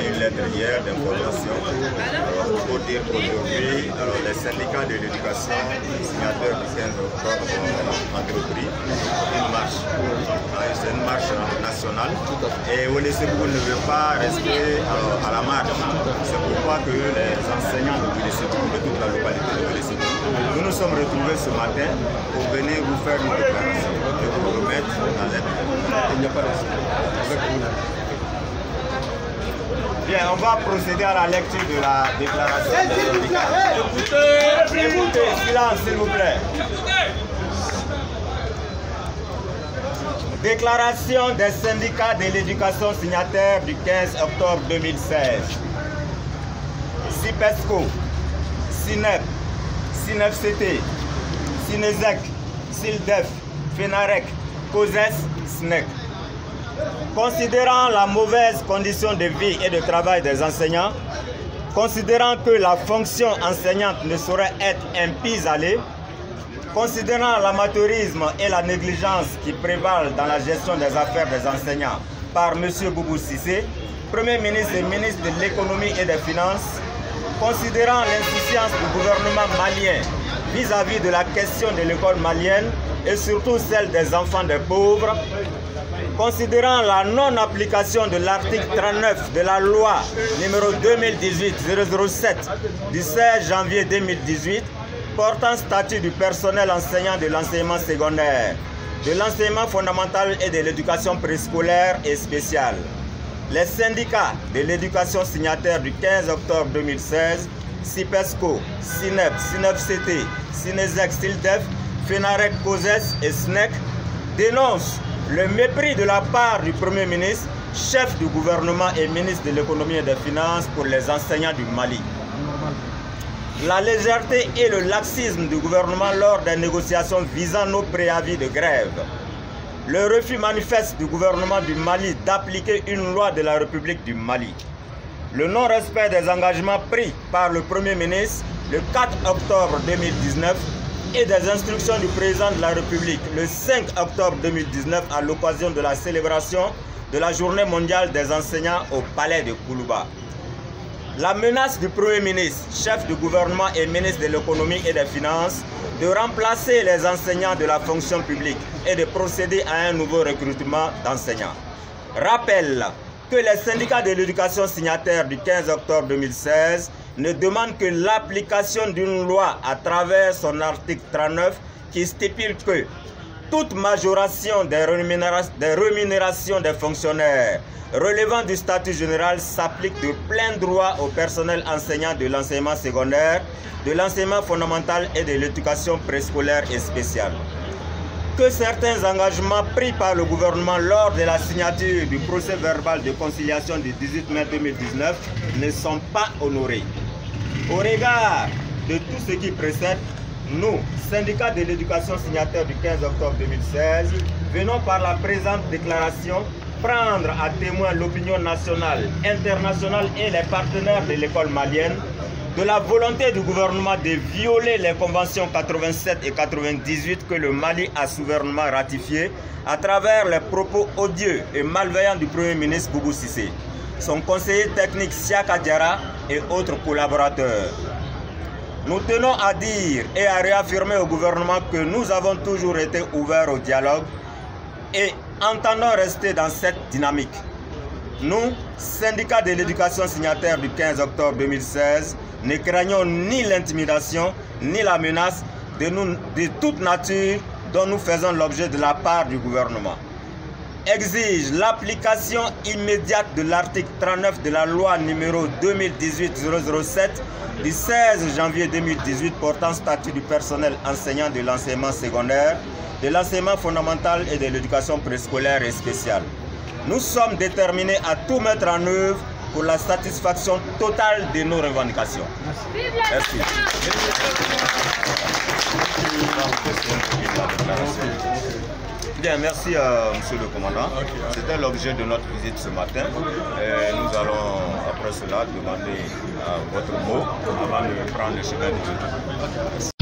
Une lettre hier d'information pour dire qu'aujourd'hui, les syndicats de l'éducation, signataires du 15 octobre, ont entrepris une marche. C'est une marche nationale et Welesebougou ne veut pas rester à la marche. C'est pourquoi que les enseignants de Welesebougou, de toute la localité de Welesebougou, nous sommes retrouvés ce matin pour venir vous faire une déclaration et vous remettre la lettre. Il n'y a pas de Bien, on va procéder à la lecture de la déclaration. Écoutez, silence s'il vous plaît. Déclaration des syndicats de l'éducation signataires du 15 octobre 2016. CIPESCO, SINEP, SINEFCT, SINESEC, SILDEF, FENAREC, COSES, SNEC. Considérant la mauvaise condition de vie et de travail des enseignants, considérant que la fonction enseignante ne saurait être un pis-aller, considérant l'amateurisme et la négligence qui prévalent dans la gestion des affaires des enseignants par M. Boubou Cissé, Premier ministre et ministre de l'économie et des finances, considérant l'insouciance du gouvernement malien vis-à-vis de la question de l'école malienne et surtout celle des enfants des pauvres, considérant la non-application de l'article 39 de la loi numéro 2018-007 du 16 janvier 2018 portant statut du personnel enseignant de l'enseignement secondaire, de l'enseignement fondamental et de l'éducation préscolaire et spéciale. Les syndicats de l'éducation signataires du 15 octobre 2016, CIPESCO, SINEP, SINEFCT, SINESEC, SILDEF, FENAREC, COSES et SNEC dénoncent le mépris de la part du Premier ministre, chef du gouvernement et ministre de l'économie et des finances pour les enseignants du Mali. La légèreté et le laxisme du gouvernement lors des négociations visant nos préavis de grève. Le refus manifeste du gouvernement du Mali d'appliquer une loi de la République du Mali. Le non-respect des engagements pris par le Premier ministre le 4 octobre 2019 et des instructions du président de la République le 5 octobre 2019 à l'occasion de la célébration de la Journée mondiale des enseignants au palais de Koulouba. La menace du Premier ministre, chef du gouvernement et ministre de l'économie et des finances de remplacer les enseignants de la fonction publique et de procéder à un nouveau recrutement d'enseignants. Rappelle que les syndicats de l'éducation signataires du 15 octobre 2016 ne demandent que l'application d'une loi à travers son article 39 qui stipule que toute majoration des rémunérations des fonctionnaires relevant du statut général s'applique de plein droit au personnel enseignant de l'enseignement secondaire, de l'enseignement fondamental et de l'éducation préscolaire et spéciale. Que certains engagements pris par le gouvernement lors de la signature du procès verbal de conciliation du 18 mai 2019 ne sont pas honorés. Au regard de tout ce qui précède, nous, syndicats de l'éducation signataires du 15 octobre 2016, venons par la présente déclaration prendre à témoin l'opinion nationale, internationale et les partenaires de l'école malienne de la volonté du gouvernement de violer les conventions 87 et 98 que le Mali a souverainement ratifiées à travers les propos odieux et malveillants du Premier ministre Boubou Cissé, son conseiller technique Siaka Diarra et autres collaborateurs. Nous tenons à dire et à réaffirmer au gouvernement que nous avons toujours été ouverts au dialogue et entendons rester dans cette dynamique. Nous, syndicat de l'éducation signataire du 15 octobre 2016, ne craignons ni l'intimidation ni la menace de toute nature dont nous faisons l'objet de la part du gouvernement. Exige l'application immédiate de l'article 39 de la loi numéro 2018-007 du 16 janvier 2018 portant statut du personnel enseignant de l'enseignement secondaire, de l'enseignement fondamental et de l'éducation préscolaire et spéciale. Nous sommes déterminés à tout mettre en œuvre pour la satisfaction totale de nos revendications. Merci. Bien, merci Monsieur le Commandant. C'était l'objet de notre visite ce matin. Nous allons après cela demander votre mot avant de prendre le chemin du